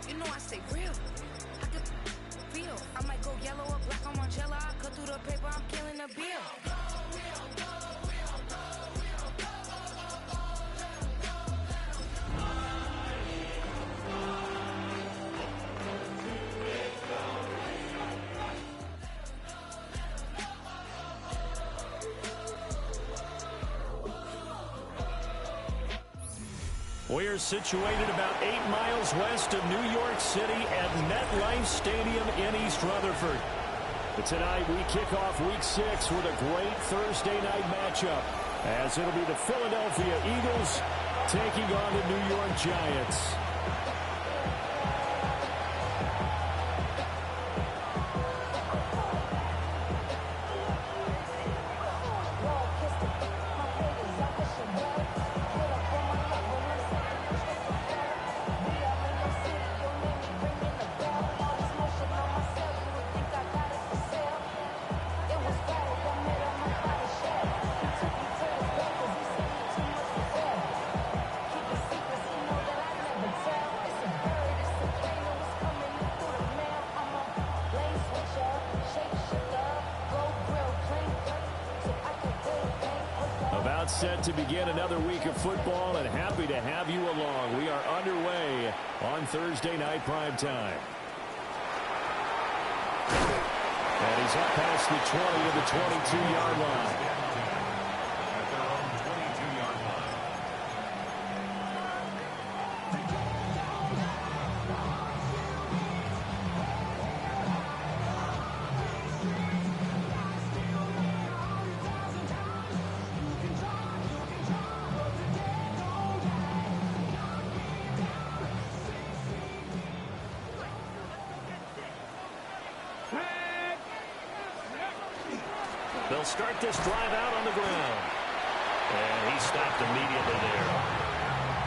You know I stay real. I can feel. I might go yellow or black on Margiela. I cut through the paper, I'm killing the bill. We're situated about 8 miles west of New York City at MetLife Stadium in East Rutherford. But tonight we kick off Week 6 with a great Thursday night matchup, as it'll be the Philadelphia Eagles taking on the New York Giants. Set to begin another week of football, and happy to have you along. We are underway on Thursday night primetime. And he's up past the 20 to the 22-yard line. They'll start this drive out on the ground. And he stopped immediately there.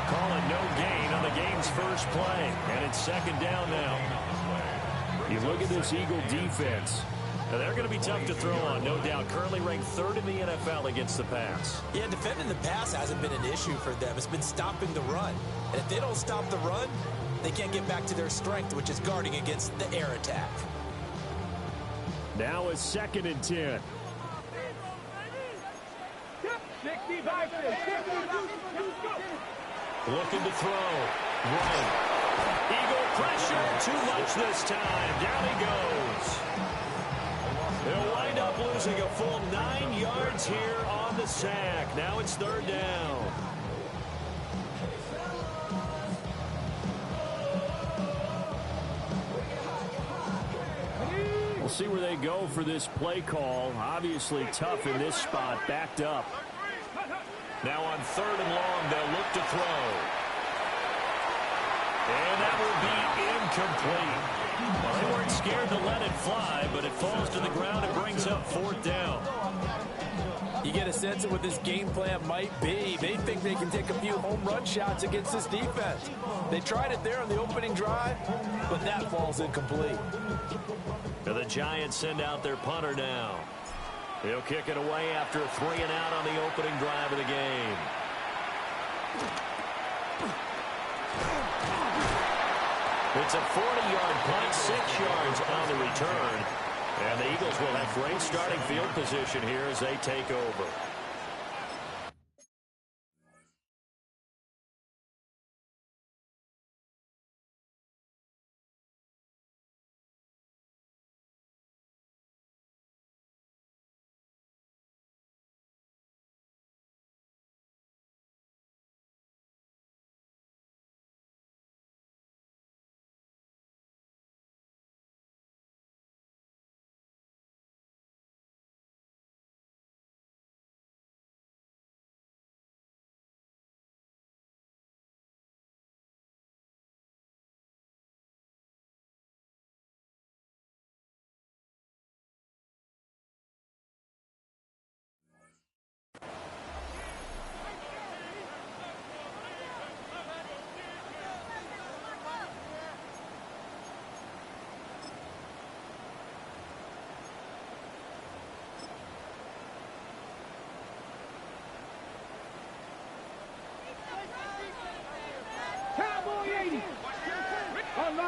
Call it no gain on the game's first play. And it's second down now. You look at this Eagle defense. Now they're going to be tough to throw on, no doubt. Currently ranked third in the NFL against the pass. Yeah, defending the pass hasn't been an issue for them. It's been stopping the run. And if they don't stop the run, they can't get back to their strength, which is guarding against the air attack. Now it's 2nd and 10. Looking to throw. Run. Eagle pressure. Too much this time. Down he goes. They'll wind up losing a full 9 yards here on the sack. Now it's 3rd down. We'll see where they go for this play call. Obviously tough in this spot, backed up. Now on 3rd and long, they'll look to throw. And that will be incomplete. Well, they weren't scared to let it fly, but it falls to the ground and brings up 4th down. You get a sense of what this game plan might be. They think they can take a few home run shots against this defense. They tried it there on the opening drive, but that falls incomplete. So the Giants send out their punter now. He'll kick it away after a 3-and-out on the opening drive of the game. It's a 40-yard punt, 6 yards on the return. And the Eagles will have great starting field position here as they take over.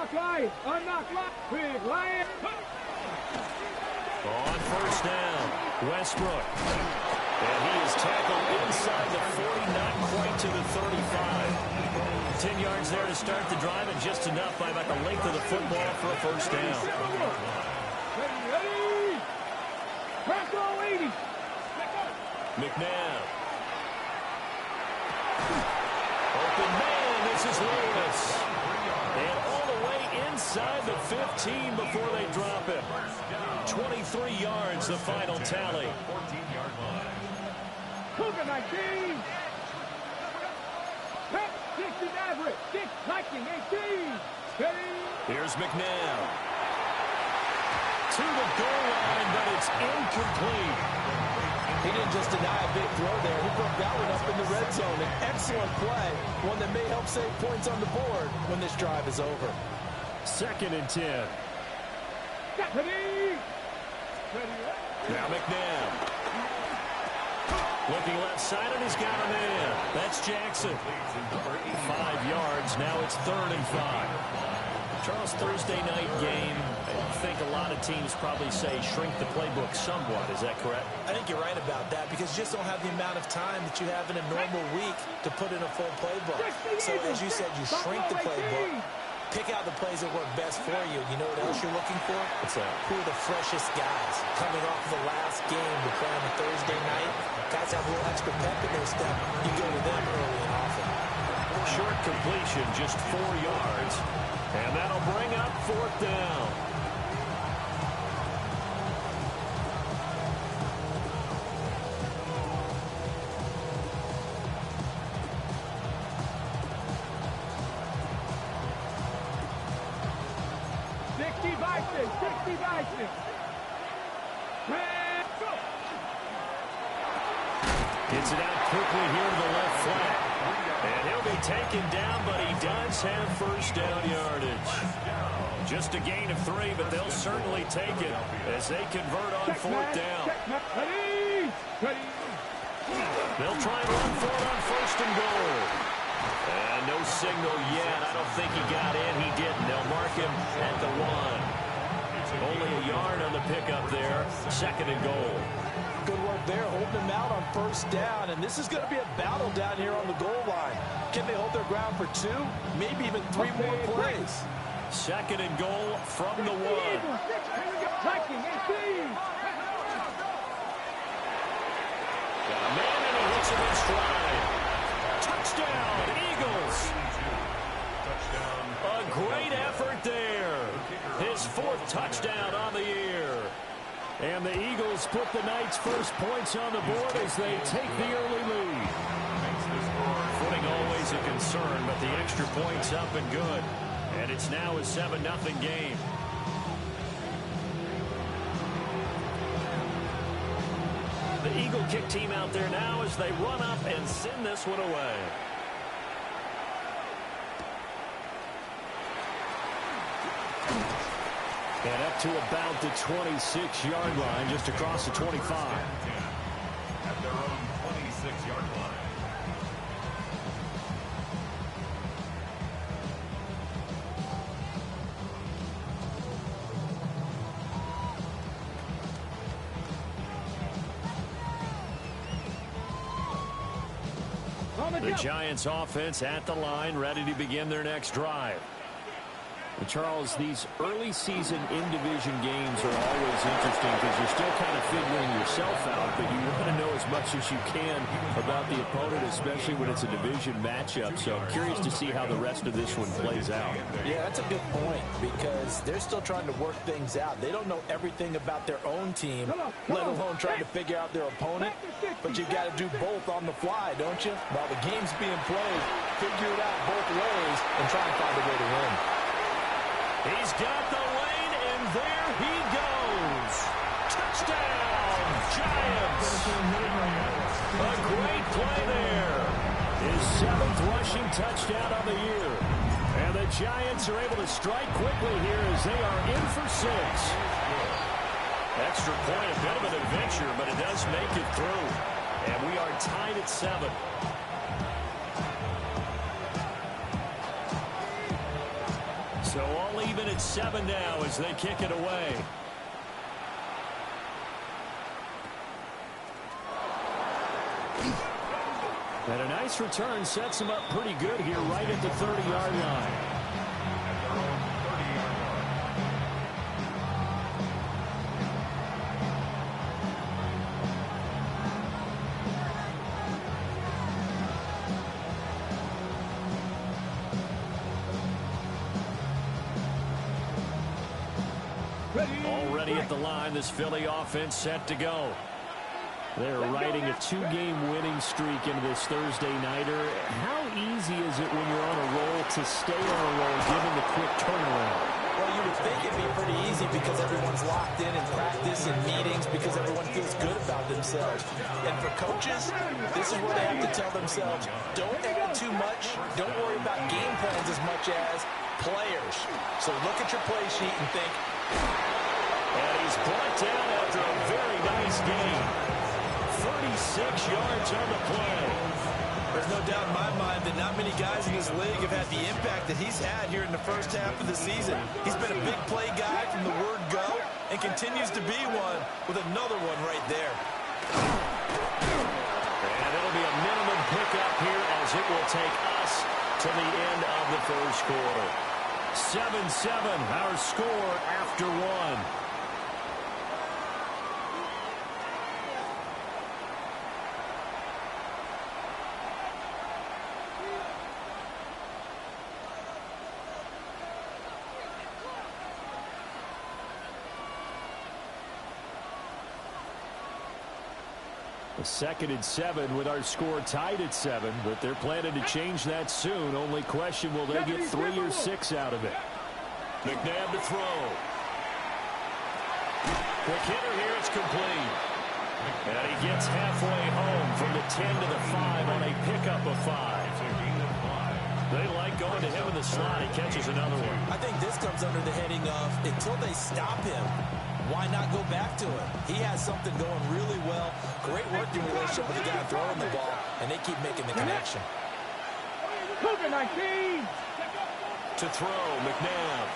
Unlock Lion. Unlock Lion. Big Lion. On first down, Westbrook. And he is tackled inside the 40, not quite to the 35. 10 yards there to start the drive, and just enough by about the length of the football for a first down. Ready. Press all 80. McNabb. Open man, this is Lewis. And all the way inside the 15 before they drop it. 23 yards, the final tally. 14-yard line. Cougar 19. 60 Maverick. 6 Viking 18. Steady. Here's McNabb. To the goal line, but it's incomplete. He didn't just deny a big throw there. He broke that one up in the red zone. An excellent play, one that may help save points on the board when this drive is over. 2nd and 10. Ready. Now McNabb. Looking left side, and he's got a man. That's Jackson. 5 yards. Now it's 3rd and 5. Charles, Thursday night game. I think a lot of teams probably say shrink the playbook somewhat. Is that correct? I think you're right about that because you just don't have the amount of time that you have in a normal week to put in a full playbook. So as you said, you shrink the playbook, pick out the plays that work best for you. You know what else you're looking for? What's that? Who are the freshest guys coming off the last game to play on a Thursday night? Guys have a little extra pep in their step. You go to them early and often. Short completion, just 4 yards. And that'll bring up 4th down. Gets it out quickly here to the left flat. And he'll be taken down, but he does have first down yardage. Just a gain of 3, but they'll certainly take it as they convert on 4th down. They'll try and run for it on 1st and goal. And no signal yet. I don't think he got in. He didn't. They'll mark him at the 1. Only a yard on the pickup there. 2nd and goal. Good work there, holding them out on 1st down. And this is going to be a battle down here on the goal line. Can they hold their ground for 2? Maybe even 3 more plays. 2nd and goal from the 1. Got a man, and he hits him in stride. Touchdown, Eagles. A great effort there. His 4th touchdown on the year. And the Eagles put the Knights' first points on the board as they take the early lead. Footing always a concern, but the extra points up and good. And it's now a 7-0 game. The Eagle kick team out there now as they run up and send this one away. And up to about the 26-yard line, just across the 25. At their own 26-yard line. The Giants offense at the line, ready to begin their next drive. And Charles, these early season in-division games are always interesting because you're still kind of figuring yourself out, but you want to know as much as you can about the opponent, especially when it's a division matchup. So I'm curious to see how the rest of this one plays out. Yeah, that's a good point because they're still trying to work things out. They don't know everything about their own team, let alone trying to figure out their opponent. But you've got to do both on the fly, don't you? While the game's being played, figure it out both ways and try and find a way to win. He's got the lane, and there he goes. Touchdown, Giants. A great play there. His 7th rushing touchdown of the year. And the Giants are able to strike quickly here as they are in for 6. Extra point, a bit of an adventure, but it does make it through. And we are tied at 7. So all even at 7 now as they kick it away. And a nice return sets him up pretty good here right at the 30-yard line. Already at the line, this Philly offense set to go. They're riding a 2-game winning streak into this Thursday nighter. How easy is it when you're on a roll to stay on a roll given the quick turnaround? Well, you would think it'd be pretty easy because everyone's locked in practice and meetings because everyone feels good about themselves. And for coaches, this is where they have to tell themselves, don't add too much. Don't worry about game plans as much as players. So look at your play sheet and think. And he's brought down after a very nice game. 36 yards on the play. There's no doubt in my mind that not many guys in this league have had the impact that he's had here in the first half of the season. He's been a big play guy from the word go and continues to be one with another one right there. And it'll be a minimum pickup here as it will take us to the end of the first quarter. 7-7, our score after one. A 2nd and 7 with our score tied at 7, but they're planning to change that soon. Only question, will they get 3 or 6 out of it? McNabb to throw. Quick hitter here, it's complete. And he gets halfway home from the 10 to the 5 on a pickup of 5. They like going to him in the slot. He catches another one. I think this comes under the heading of until they stop him, why not go back to it? He has something going really well. Great working relationship with the guy throwing the ball, and they keep making the connection. Cougar 19. To throw, McNabb.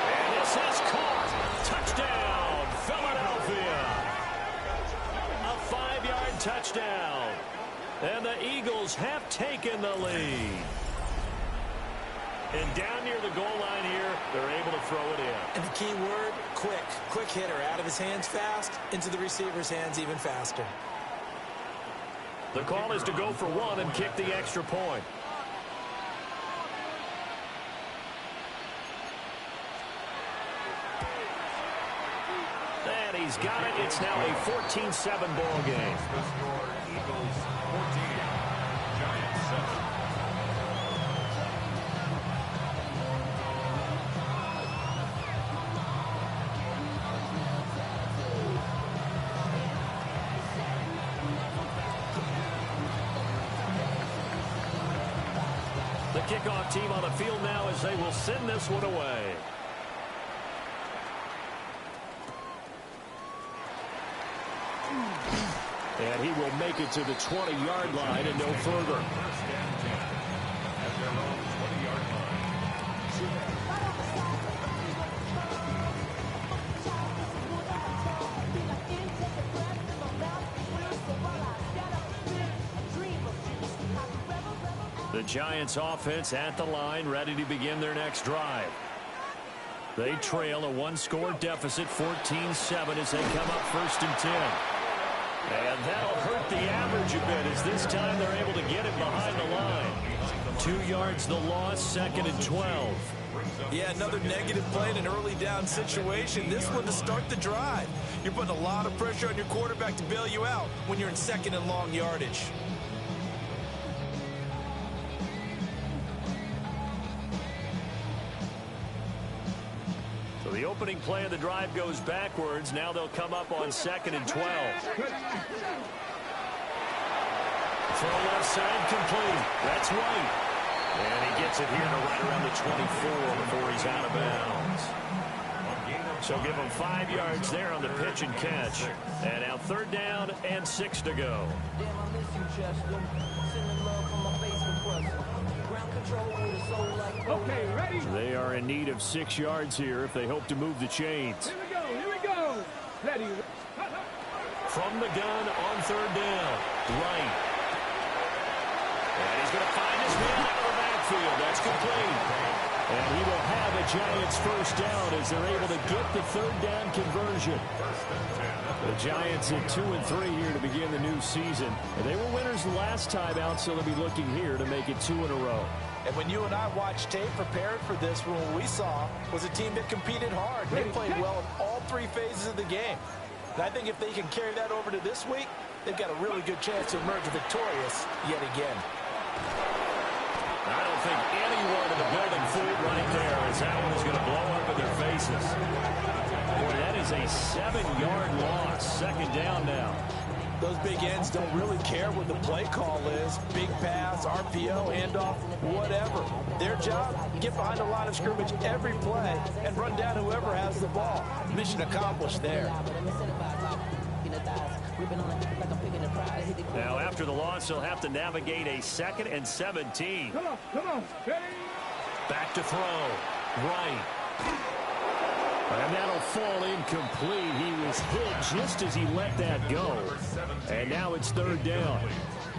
And this is caught. Touchdown, Philadelphia. A 5-yard touchdown. And the Eagles have taken the lead. And down near the goal line here, they're able to throw it in. And the key word, quick. Quick hitter, out of his hands fast, into the receiver's hands even faster. The call is to go for 1 and kick the extra point. And he's got it. It's now a 14-7 ball game. Eagles 14, Giants 7. The kickoff team on the field now as they will send this one away. And he will make it to the 20-yard line and no further. First and 10 at their own 20-yard line. The Giants offense at the line, ready to begin their next drive. They trail a 1-score deficit, 14-7 as they come up 1st and 10. And that'll hurt the average a bit as this time they're able to get it behind the line. 2 yards the loss, 2nd and 12. Yeah, another negative play in an early down situation. This one to start the drive. You're putting a lot of pressure on your quarterback to bail you out when you're in 2nd and long yardage. So the opening play of the drive goes backwards. Now they'll come up on 2nd and 12. Throw left side complete. That's White. And he gets it here to right around the 24 before he's out of bounds. So give him 5 yards there on the pitch and catch. And now 3rd down and 6 to go. Damn, I miss you, Chester. Sending love from my face compressor. Ground control with a Okay, ready? They are in need of 6 yards here if they hope to move the chains. Here we go, here we go. Ready. From the gun on 3rd down. Right. And he's going to find his man out of the backfield. That's complete. And he will have a Giants first down as they're able to get the 3rd down conversion. The Giants at 2-3 here to begin the new season. And they were winners the last time out, so they'll be looking here to make it 2 in a row. And when you and I watched tape prepared for this, what we saw was a team that competed hard. They played well in all 3 phases of the game. And I think if they can carry that over to this week, they've got a really good chance to emerge victorious yet again. I don't think anyone in the building fooled right there, as that one is going to blow up in their faces. Boy, that is a 7-yard loss. 2nd down now. Those big ends don't really care what the play call is. Big pass, RPO, handoff, whatever. Their job, get behind the line of scrimmage every play and run down whoever has the ball. Mission accomplished there. Now, after the loss, they'll have to navigate a 2nd and 17. Come on, ready? Back to throw. Right. And that'll fall incomplete. He was hit just as he let that go. And now it's 3rd down.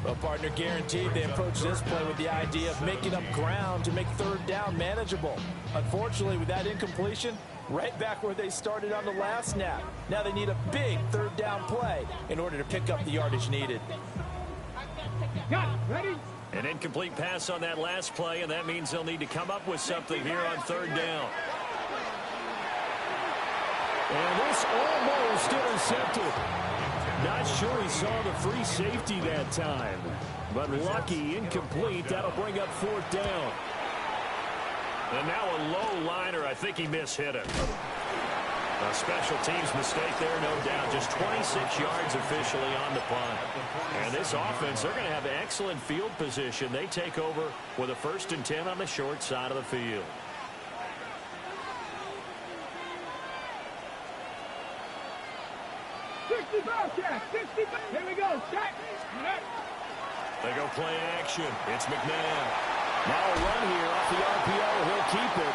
Well, partner, guaranteed they approach this play with the idea of making up ground to make 3rd down manageable. Unfortunately, with that incompletion, right back where they started on the last snap. Now they need a big 3rd down play in order to pick up the yardage needed. Got it, ready? An incomplete pass on that last play, and that means they'll need to come up with something here on 3rd down. And this almost intercepted. Not sure he saw the free safety that time. But lucky, incomplete. That'll bring up 4th down. And now a low liner. I think he mishit it. A special teams mistake there, no doubt. Just 26 yards officially on the punt. And this offense, they're going to have excellent field position. They take over with a 1st and 10 on the short side of the field. Here we go, check. They go play action. It's McNabb. Now a run here off the RPO. He'll keep it.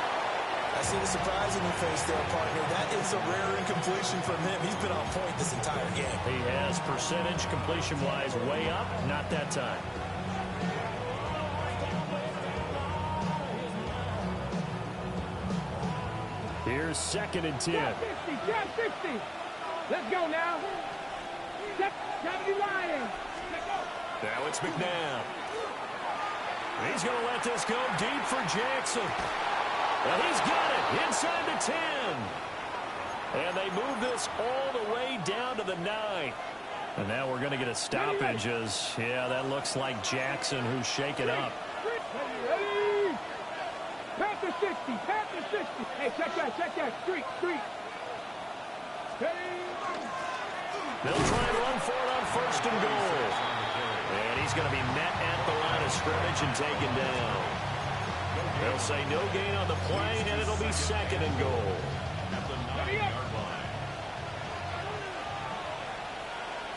I see the surprise in your face there, partner. That is a rare incompletion from him. He's been on point this entire game. He has percentage completion-wise way up. Not that time. Here's 2nd and 10. Jab 50. Let's go now. Lion. Now it's McNabb. He's going to let this go deep for Jackson. And he's got it inside the 10. And they move this all the way down to the 9. And now we're going to get a stoppage as, yeah, that looks like Jackson who's shaken up. Ready? Panther 60. Hey, check that. Street. They'll try and run for it on 1st and goal. And he's going to be met at the line of scrimmage and taken down. They'll say no gain on the play, and it'll be 2nd and goal. At the 9-yard line.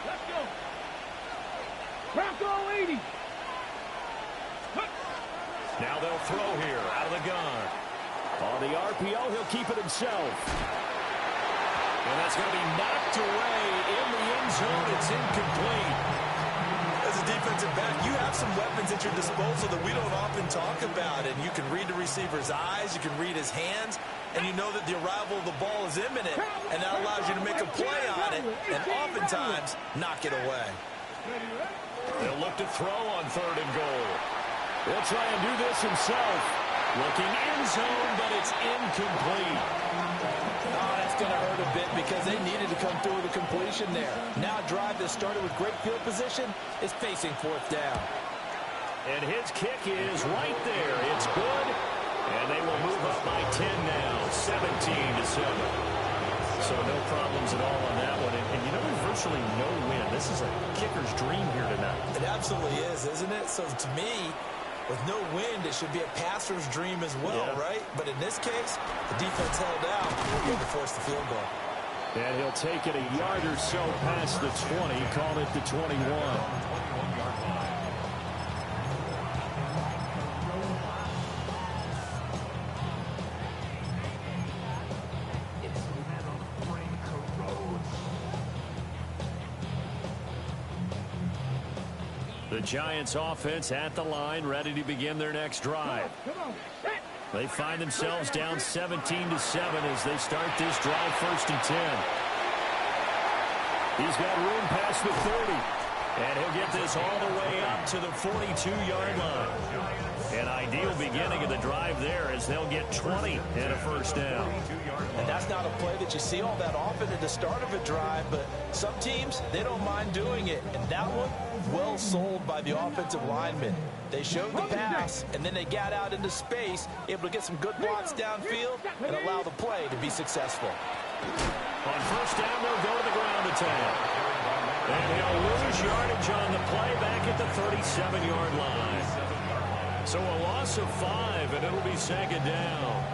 Let's go. Bronco 80. Now they'll throw here out of the gun. On the RPO, he'll keep it himself. And that's going to be knocked away in the end zone. It's incomplete. As a defensive back, you have some weapons at your disposal that we don't often talk about. And you can read the receiver's eyes, you can read his hands, and you know that the arrival of the ball is imminent. And that allows you to make a play on it and oftentimes knock it away. They'll look to throw on 3rd and goal. He'll try and do this himself. Looking end zone, but it's incomplete. Oh, that's going to hurt a bit because they needed to come through with a completion there. Now a drive that started with great field position is facing 4th down. And his kick is right there. It's good. And they will move up by 10 now, 17-7. So no problems at all on that one. And you know, there's virtually no win. This is a kicker's dream here tonight. It absolutely is, isn't it? So to me, with no wind, it should be a passer's dream as well, right? But in this case, the defense held out and we're going to force the field goal. And he'll take it a yard or so past the 20, call it the 21. The Giants offense at the line, ready to begin their next drive. They find themselves down 17-7 as they start this drive, 1st and 10. He's got room past the 30. And he'll get this all the way up to the 42-yard line. An ideal beginning of the drive there as they'll get 20 and a 1st down. And that's not a play that you see all that often at the start of a drive, but some teams, they don't mind doing it. And that one, well sold by the offensive lineman. They showed the pass, and then they got out into space, able to get some good blocks downfield and allow the play to be successful. On 1st down, they'll go to the ground attack. And he'll lose yardage on the play back at the 37-yard line. So a loss of 5, and it'll be 2nd down.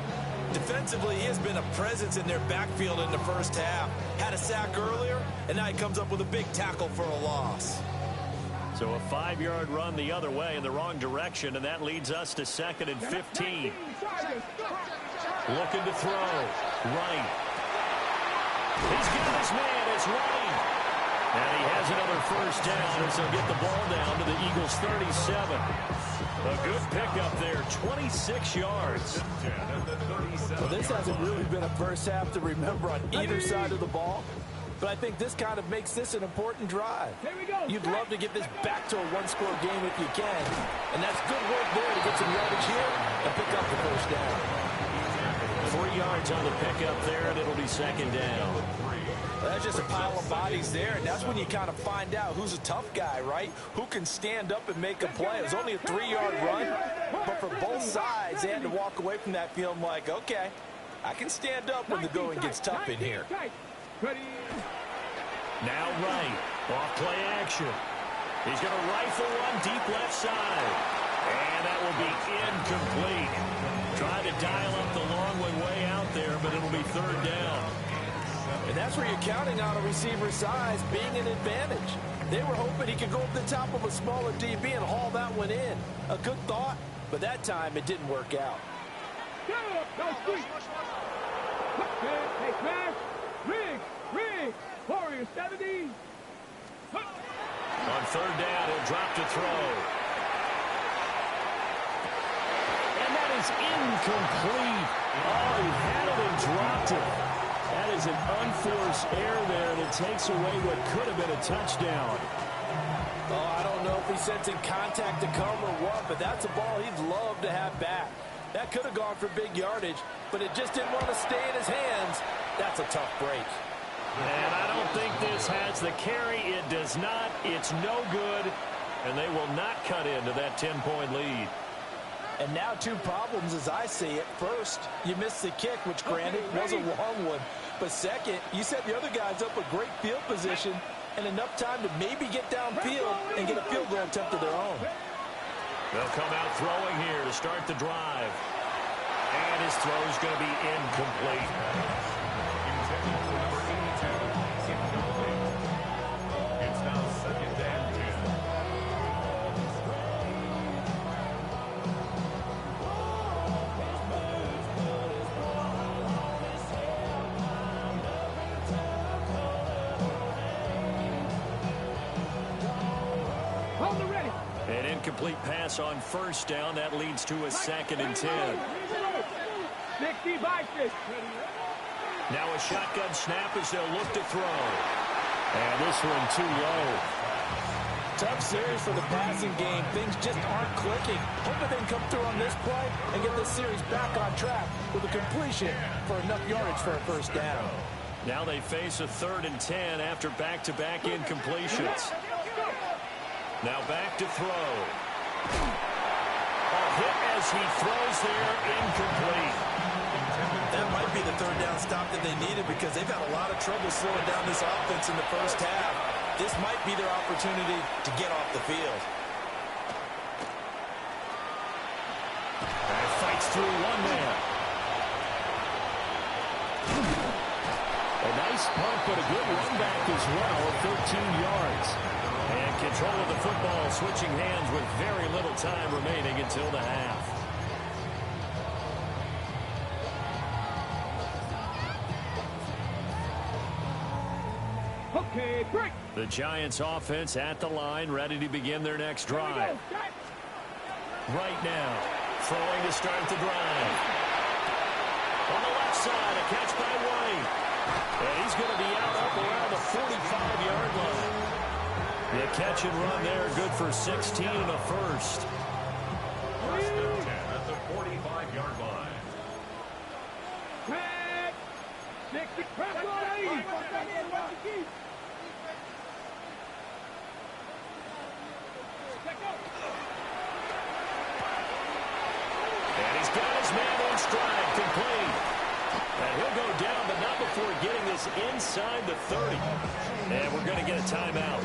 Defensively, he has been a presence in their backfield in the 1st half. Had a sack earlier, and now he comes up with a big tackle for a loss. So a 5-yard run the other way in the wrong direction, and that leads us to 2nd and 15. Looking to throw. Right. He's got his man. It's Wright. And he has another 1st down as he'll get the ball down to the Eagles' 37. A good pickup there, 26 yards. Well, this hasn't really been a 1st half to remember on either side of the ball. But I think this kind of makes this an important drive. You'd love to get this back to a 1-score game if you can. And that's good work there to get some yardage here and pick up the 1st down. 3 yards on the pickup there, and it'll be 2nd down. Well, that's just a pile of bodies there, and that's when you kind of find out who's a tough guy, right? Who can stand up and make a play. It was only a 3-yard run, but for both sides, they had to walk away from that feeling like, okay, I can stand up when the going gets tough in here. Now Wright, off play action. He's going to rifle one deep left side. And that will be incomplete. Try to dial up the long one way out there, but it'll be 3rd down. And that's where you're counting on a receiver's size being an advantage. They were hoping he could go up the top of a smaller DB and haul that one in. A good thought, but that time it didn't work out. Hey, Smash! Rig! Warrior 70! On 3rd down, he'll drop to throw. And that is incomplete. Oh, he had it and dropped it. That is an unforced error there, and it takes away what could have been a touchdown. Oh, I don't know if he's sensing contact to come or what, but that's a ball he'd love to have back. That could have gone for big yardage, but it just didn't want to stay in his hands. That's a tough break. And I don't think this has the carry. It does not. It's no good, and they will not cut into that 10-point lead. And now 2 problems as I see it. First, you missed the kick, which granted was a long one. But second, you set the other guys up a great field position and enough time to maybe get downfield and get a field goal attempt of their own. They'll come out throwing here to start the drive. And his throw is going to be incomplete. It's now 2nd and 10. An incomplete pass on 1st down. That leads to a 2nd and 10. 60 by 50. Now a shotgun snap as they'll look to throw. And this one too low. Tough series for the passing game. Things just aren't clicking. Hoping they can come through on this play and get this series back on track with a completion for enough yardage for a 1st down. Now they face a 3rd and 10 after back-to-back incompletions. Now back to throw. A hit as he throws there, incomplete. That might be the 3rd down stop that they needed because they've had a lot of trouble slowing down this offense in the 1st half. This might be their opportunity to get off the field. And fights through one man. A nice punt, but a good run back as well, 13 yards. And control of the football switching hands with very little time remaining until the half. Okay, break. The Giants offense at the line, ready to begin their next drive. Right now, throwing to start the drive. On the left side, a catch by White. And he's going to be out up around the 45-yard line. The catch and run there, good for 16 and a first. First and 10 at the 45-yard line. Tag. 60. Press on 80. And he's got his man in stride, complete. And he'll go down, but not before getting this inside the 30. And we're going to get a timeout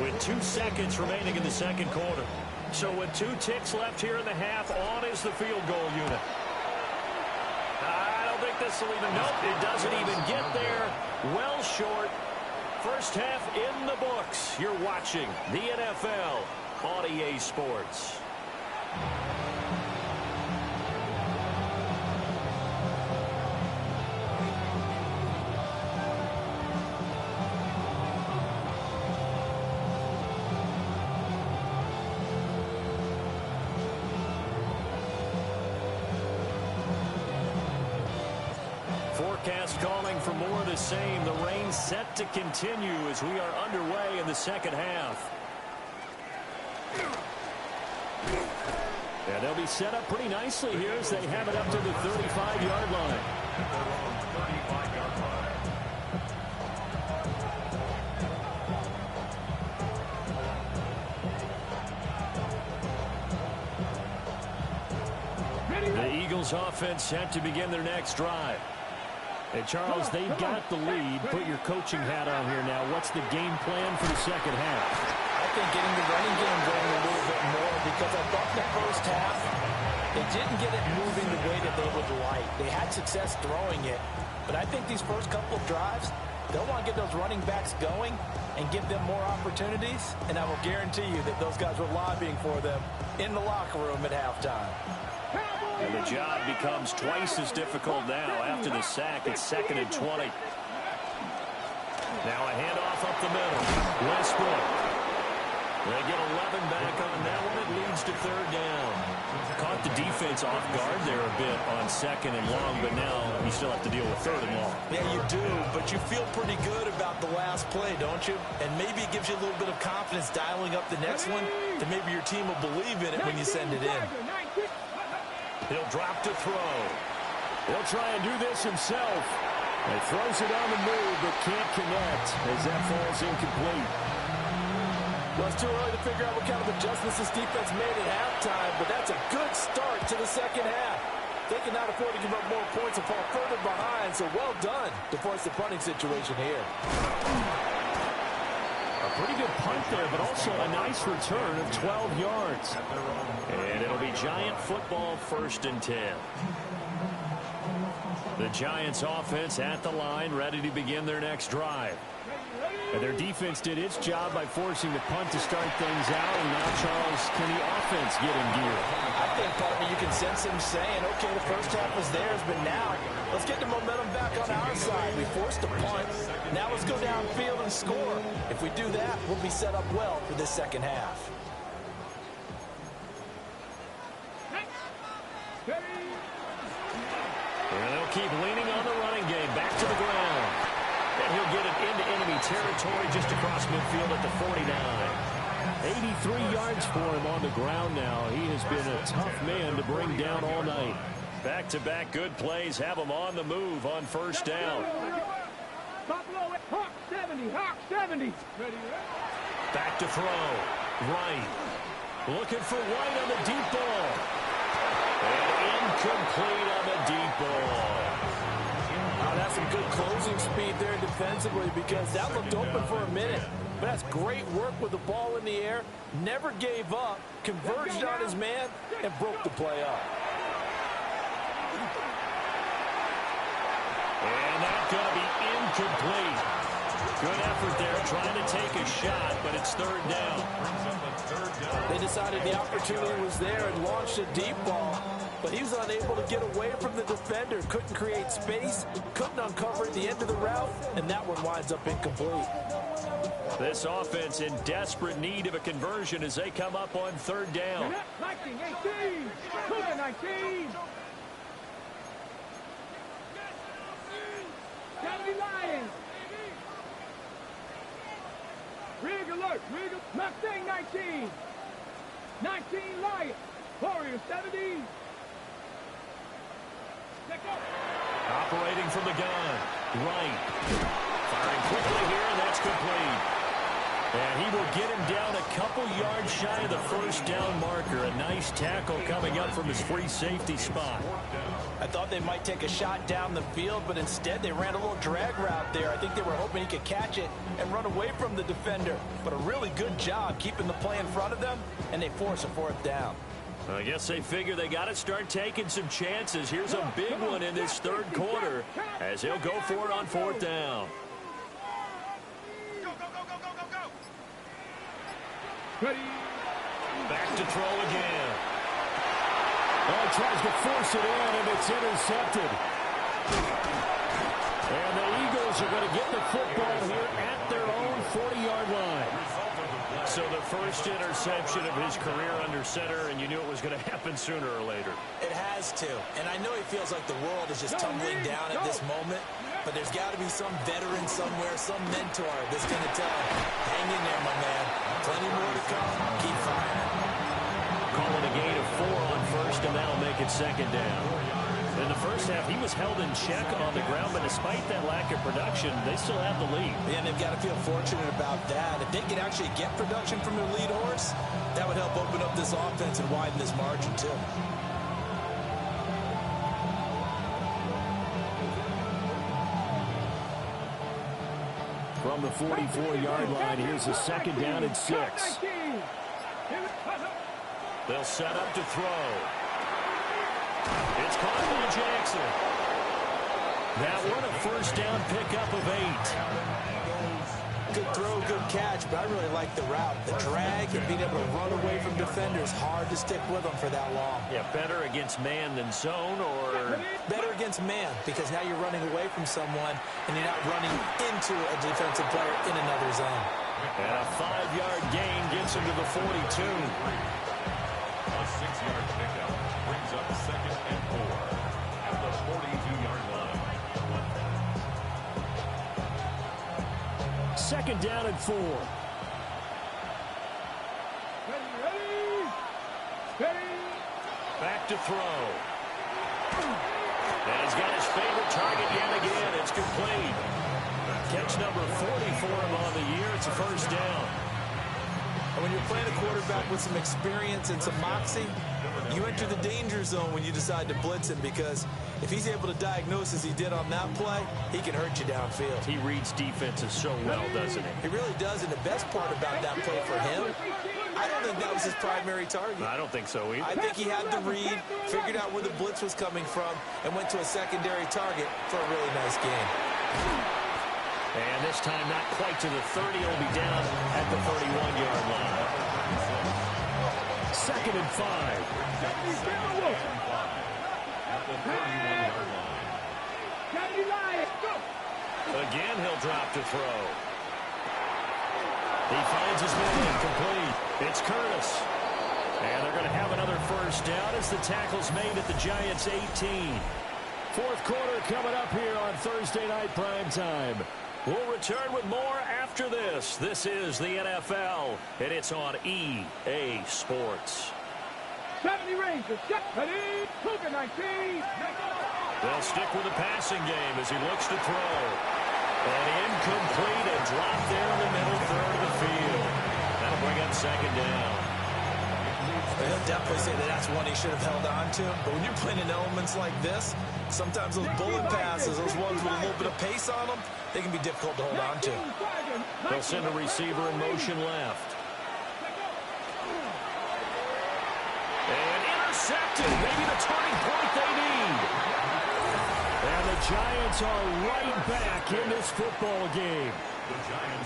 with 2 seconds remaining in the second quarter. So with 2 ticks left here in the half, on is the field goal unit. I don't think this will even, nope, it doesn't even get there. Well short. First half in the books. You're watching the NFL on EA Sports. Forecast calling for more of the same. The rain set to continue as we are underway in the second half. And they'll be set up pretty nicely here as they have it up to the 35-yard line. At their own 35-yard line. The Eagles offense set to begin their next drive. And Charles, they've got the lead. Put your coaching hat on here now. What's the game plan for the second half? I think getting the running game going a little bit more, because I thought in the first half they didn't get it moving the way that they would like. They had success throwing it, but I think these first couple of drives, they'll want to get those running backs going and give them more opportunities, and I will guarantee you that those guys were lobbying for them in the locker room at halftime. And the job becomes twice as difficult now after the sack. It's 2nd and 20. Now a handoff up the middle. Westbrook. They get 11 back on that one. It leads to 3rd down. Caught the defense off guard there a bit on 2nd and long, but now you still have to deal with 3rd and long. Yeah, you do, but you feel pretty good about the last play, don't you? And maybe it gives you a little bit of confidence dialing up the next one, that maybe your team will believe in it when you send it in. He'll drop to throw. He'll try and do this himself. He throws it on the move, but can't connect as that falls incomplete. Well, it's too early to figure out what kind of adjustments this defense made at halftime, but that's a good start to the second half. They cannot afford to give up more points and fall further behind, so well done to force the punting situation here. A pretty good punt there, but also a nice return of 12 yards. And it'll be Giant football, 1st and 10. The Giants offense at the line, ready to begin their next drive. And their defense did its job by forcing the punt to start things out. And now, Charles, can the offense get in gear? I think, partner, you can sense him saying, okay, the first half was theirs, but now let's get the momentum back on our side. We forced a punt. Now let's go downfield and score. If we do that, we'll be set up well for this second half. And they'll keep leaning on the running game. Back to the ground. And he'll get it into enemy territory just across midfield at the 49. 83 yards for him on the ground now. He has been a tough man to bring down all night. Back-to-back good plays have him on the move on 1st down. Hawk 70, Hawk 70. Back to throw. Wright. Looking for White on the deep ball. And incomplete on the deep ball. Oh, that's some good closing speed there defensively, because that looked open for a minute. But that's great work with the ball in the air. Never gave up, converged on his man, and broke the play up. And that's going to be incomplete. Good effort there, trying to take a shot, but it's third down. They decided the opportunity was there and launched a deep ball, but he was unable to get away from the defender, couldn't create space, couldn't uncover at the end of the route, and that one winds up incomplete. This offense in desperate need of a conversion as they come up on third down. 19, 18, Cougar 19. Saturday Lions. Rig alert, Rig alert. Mustang 19. 19 Lions. Warrior 70. Operating from the gun. Right. Firing quickly here, and that's complete. And he will get him down a couple yards shy of the first down marker. A nice tackle coming up from his free safety spot. I thought they might take a shot down the field, but instead they ran a little drag route there. I think they were hoping he could catch it and run away from the defender. But a really good job keeping the play in front of them, and they force a fourth down. I guess they figure they got to start taking some chances. Here's a big one in this third quarter as he'll go for it on fourth down. Ready. Back to throw again. Oh, tries to force it in, and it's intercepted. And the Eagles are going to get the football here at their own 40-yard line. So the first interception of his career under center, and you knew it was going to happen sooner or later. It has to. And I know he feels like the world is just tumbling down at this moment, but there's got to be some veteran somewhere, some mentor that's going to tell him, hang in there, my man. Plenty more to come. Keep firing. Calling a gain of 4 on first, and that'll make it second down. In the first half, he was held in check on the ground, but despite that lack of production, they still have the lead. And they've got to feel fortunate about that. If they could actually get production from their lead horse, that would help open up this offense and widen this margin, too. From the 44-yard line, here's a second down and 6. They'll set up to throw. It's caught by Jackson. That one a first down pickup of 8. Good throw, good catch, but I really like the route. The drag and being able to run away from defenders, hard to stick with them for that long. Yeah, better against man than zone, or better against man, because now you're running away from someone and you're not running into a defensive player in another zone. And a 5-yard gain gets him to the 42. A 6-yard pickup brings up second and 4 at the 42-yard line. Second down and 4. Ready. Back to throw. And he's got his favorite target yet again. It's complete. Catch number 40 for him on the year. It's a first down. And when you're playing a quarterback with some experience and some moxie, you enter the danger zone when you decide to blitz him, because if he's able to diagnose as he did on that play, he can hurt you downfield. He reads defenses so well, doesn't he? He really does, and the best part about that play for him, I don't think that was his primary target. I don't think so either. I think he had the read, figured out where the blitz was coming from, and went to a secondary target for a really nice gain. And this time not quite to the 30. He'll be down at the 31-yard line. Second and 5. At the 31-yard line. Again, he'll drop to throw. He finds his man complete. It's Curtis. And they're going to have another first down as the tackle's made at the Giants' 18. Fourth quarter coming up here on Thursday night prime time. We'll return with more after this. This is the NFL, and it's on EA Sports. 70 Rangers, ready, Cougar 19. They'll stick with the passing game as he looks to throw. And incomplete, a drop there in the middle third of the field. That'll bring up second down. He'll definitely say that that's one he should have held on to. But when you're playing in elements like this, sometimes those bullet passes, those ones with a little bit of pace on them, they can be difficult to hold on to. They'll send a receiver in motion left. And intercepted. Maybe the turning point they need. And the Giants are right back in this football game.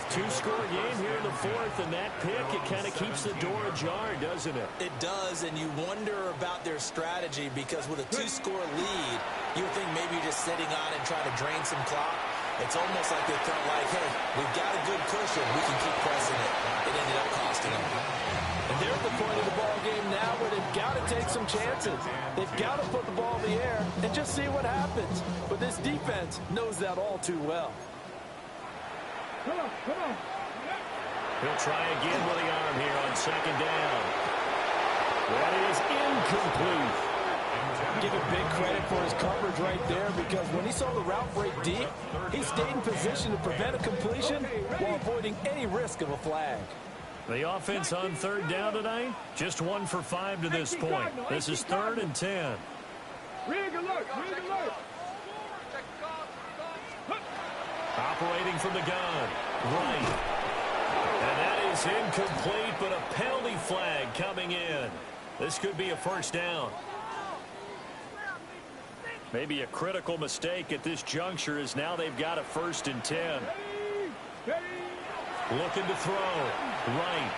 Two-score game here in the fourth, and that pick, it kind of keeps the door ajar, doesn't it? It does, and you wonder about their strategy because with a two-score lead, you would think maybe you're just sitting on it and trying to drain some clock. It's almost like they felt like, hey, we've got a good cushion. We can keep pressing it. It ended up costing them. And they're at the point of the ball game now where they've got to take some chances. They've got to put the ball in the air and just see what happens. But this defense knows that all too well. Come on. He'll try again with the arm here on second down. That is incomplete. Give him big credit for his coverage right there because when he saw the route break deep, he stayed in position to prevent a completion while avoiding any risk of a flag. The offense on third down tonight, just 1 for 5 to this point. This is 3rd and 10. Rig alert. Operating from the gun. Right. And that is incomplete, but a penalty flag coming in. This could be a first down. Maybe a critical mistake at this juncture as now they've got a 1st and 10. Looking to throw. Right.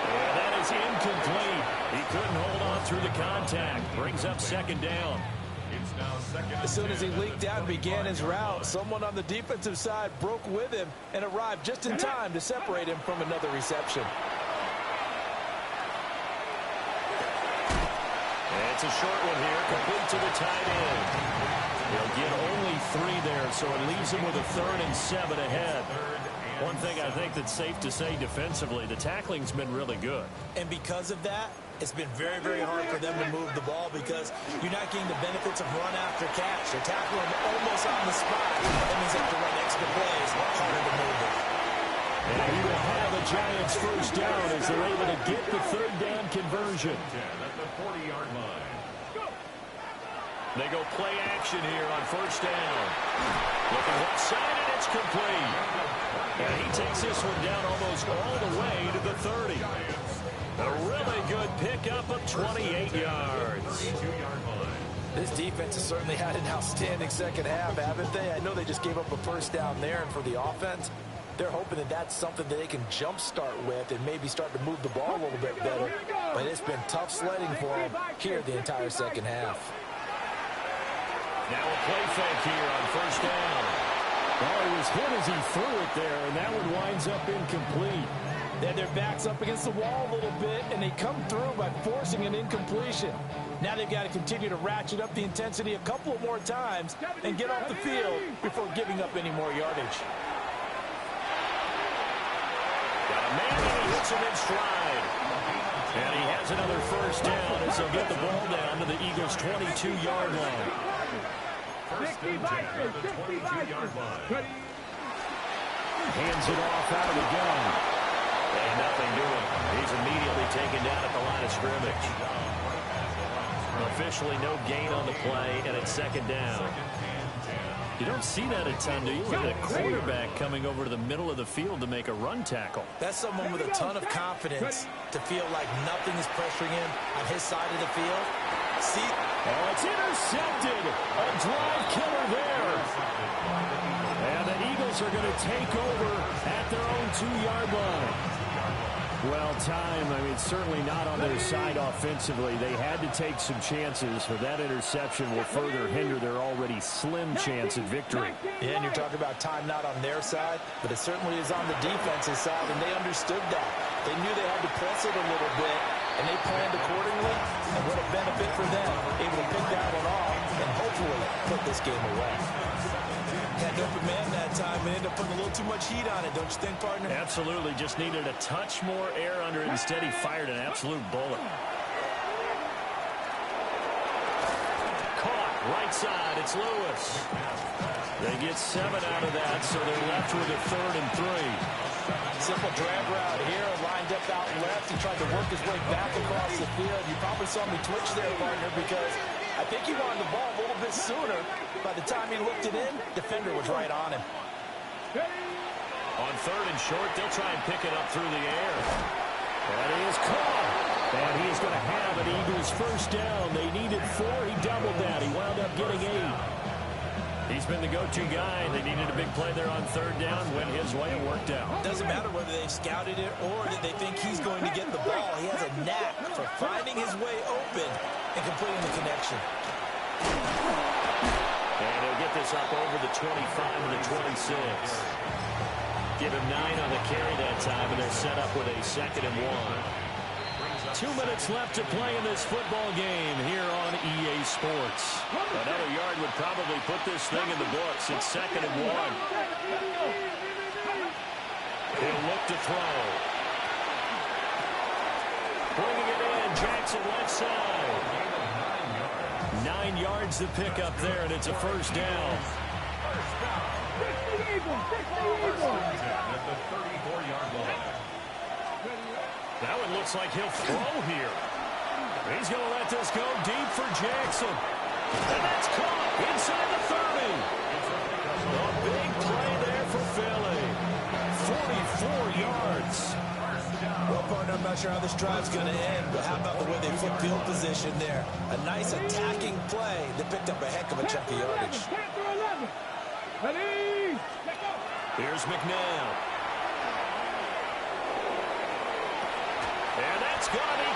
And that is incomplete. He couldn't hold on through the contact. Brings up 2nd down. As soon as he leaked out and began his route, someone on the defensive side broke with him and arrived just in time to separate him from another reception. And it's a short one here, complete to the tight end. He'll get only 3 there, so it leaves him with a 3rd and 7 ahead. One thing I think that's safe to say defensively, the tackling's been really good. And because of that, it's been very, very hard for them to move the ball because you're not getting the benefits of run after catch. They're tackling almost on the spot. That means they have to run extra plays, harder to move it. And he will have a Giants first down as they're able to get the 3rd down conversion. At the 40-yard line. They go play action here on first down. Looking left side, and it's complete. And he takes this one down almost all the way to the 30. A really good pickup of 28 yards. This defense has certainly had an outstanding second half, haven't they? I know they just gave up a first down there, and for the offense, they're hoping that that's something that they can jumpstart with and maybe start to move the ball a little bit better. But it's been tough sledding for them here the entire second half. Now a play fake here on first down. Well, he was hit as he threw it there, and that one winds up incomplete. They had their backs up against the wall a little bit, and they come through by forcing an incompletion. Now they've got to continue to ratchet up the intensity a couple of more times and get off the field before giving up any more yardage. Got a man, and he hits him in stride. And he has another first down as they'll get the ball down to the Eagles' 22-yard line. First and 10 at the 22-yard line. Hands it off out of the gun. And nothing doing. He's immediately taken down at the line of scrimmage. Officially no gain on the play, and it's 2nd down. You don't see that a ton, do you? Look at a quarterback coming over to the middle of the field to make a run tackle. That's someone with a ton of confidence to feel like nothing is pressuring him on his side of the field. See? Oh, it's intercepted. A drive killer there. And the Eagles are going to take over at their own 2-yard line. Well, time, I mean, certainly not on their side offensively. They had to take some chances, but that interception will further hinder their already slim chance at victory. Yeah, and you're talking about time not on their side, but it certainly is on the defensive side, and they understood that. They knew they had to press it a little bit, and they planned accordingly, and what a benefit for them, able to pick that one off and hopefully put this game away. Had an open man that time and ended up putting a little too much heat on it, don't you think, partner? Absolutely. Just needed a touch more air under it. Instead, he fired an absolute bullet. Caught. Right side. It's Lewis. They get 7 out of that, so they're left with a 3rd and 3. Simple drag route here, lined up out left. He tried to work his way back across the field. You probably saw me twitch there, partner, because I think he wanted the ball a little bit sooner. By the time he looked it in, defender was right on him. On 3rd and short, they'll try and pick it up through the air. And he is caught. And he's going to have an Eagles first down. They needed 4. He doubled that. He wound up getting 8. He's been the go-to guy. They needed a big play there on third down. Went his way and worked out. Doesn't matter whether they've scouted it or that they think he's going to get the ball. He has a knack for finding his way open and completing the connection. And he'll get this up over the 25 and the 26. Give him 9 on the carry that time, and they're set up with a 2nd and 1. 2 minutes left to play in this football game here on EA Sports. Another yard would probably put this thing in the books. It's 2nd and 1. He'll look to throw. Bringing it in, Jackson left side. 9 yards to pick up there, and it's a first down. At the 34-yard line. That one looks like he'll throw here. He's going to let this go deep for Jackson. And that's caught inside the 30. A big play there for Philly. 44 yards. Well, partner, I'm not sure how this drive's going to end, but how about the way they flip field position there? A nice attacking play that picked up a heck of a chunk of yardage. Here's McNabb. And that's going to be